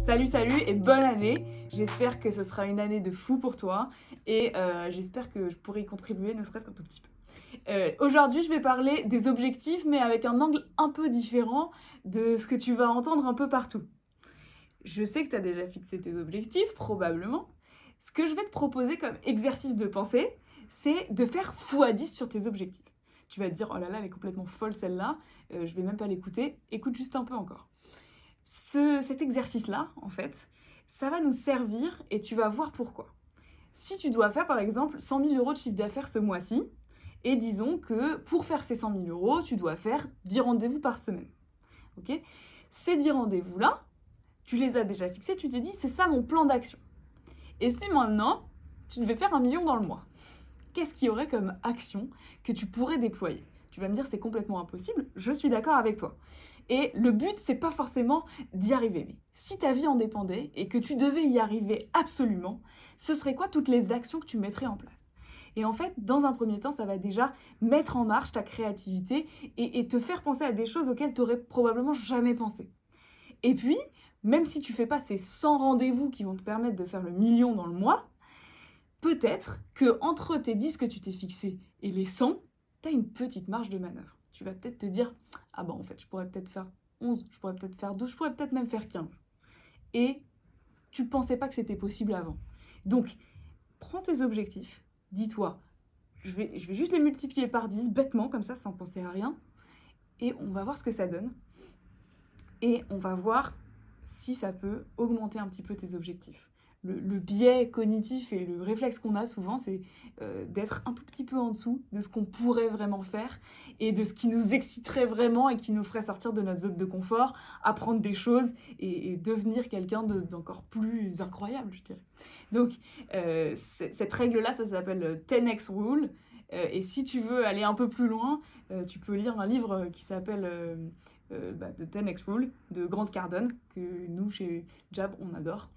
Salut et bonne année. J'espère que ce sera une année de fou pour toi et j'espère que je pourrai y contribuer ne serait-ce qu'un tout petit peu. Aujourd'hui, je vais parler des objectifs mais avec un angle un peu différent de ce que tu vas entendre un peu partout. Je sais que tu as déjà fixé tes objectifs, probablement. Ce que je vais te proposer comme exercice de pensée, c'est de faire x10 sur tes objectifs. Tu vas te dire, oh là là, elle est complètement folle celle-là, je vais même pas l'écouter, écoute juste un peu encore. Cet exercice-là, en fait, ça va nous servir et tu vas voir pourquoi. Si tu dois faire, par exemple, 100 000 euros de chiffre d'affaires ce mois-ci, et disons que pour faire ces 100 000 euros, tu dois faire 10 rendez-vous par semaine. Okay, ces 10 rendez-vous-là, tu les as déjà fixés, tu t'es dit, c'est ça mon plan d'action. Et si maintenant, tu devais faire 1 million dans le mois, qu'est-ce qu'il y aurait comme action que tu pourrais déployer ? Tu vas me dire c'est complètement impossible, je suis d'accord avec toi. Et le but, c'est pas forcément d'y arriver. Mais si ta vie en dépendait et que tu devais y arriver absolument, ce serait quoi toutes les actions que tu mettrais en place ? Et en fait, dans un premier temps, ça va déjà mettre en marche ta créativité et te faire penser à des choses auxquelles tu n'aurais probablement jamais pensé. Et puis, même si tu fais pas ces 100 rendez-vous qui vont te permettre de faire le million dans le mois, peut-être que entre tes 10 que tu t'es fixés et les 100, tu as une petite marge de manœuvre. Tu vas peut-être te dire, ah bah en fait, je pourrais peut-être faire 11, je pourrais peut-être faire 12, je pourrais peut-être même faire 15. Et tu ne pensais pas que c'était possible avant. Donc, prends tes objectifs, dis-toi, je vais juste les multiplier par 10, bêtement, comme ça, sans penser à rien, et on va voir ce que ça donne. Et on va voir si ça peut augmenter un petit peu tes objectifs. Le biais cognitif et le réflexe qu'on a souvent, c'est d'être un tout petit peu en dessous de ce qu'on pourrait vraiment faire et de ce qui nous exciterait vraiment et qui nous ferait sortir de notre zone de confort, apprendre des choses et devenir quelqu'un d'encore plus incroyable, je dirais. Donc, cette règle-là, ça s'appelle 10x Rule. Et si tu veux aller un peu plus loin, tu peux lire un livre qui s'appelle The 10x Rule de Grant Cardone, que nous, chez Jab, on adore.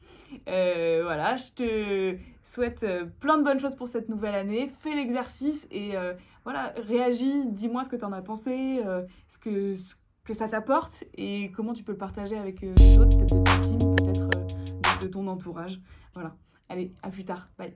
Voilà, je te souhaite plein de bonnes choses pour cette nouvelle année. Fais l'exercice et voilà, réagis, dis-moi ce que tu en as pensé, ce que ça t'apporte et comment tu peux le partager avec les autres, peut-être de ta team, peut-être de ton entourage. Voilà, allez, à plus tard, bye.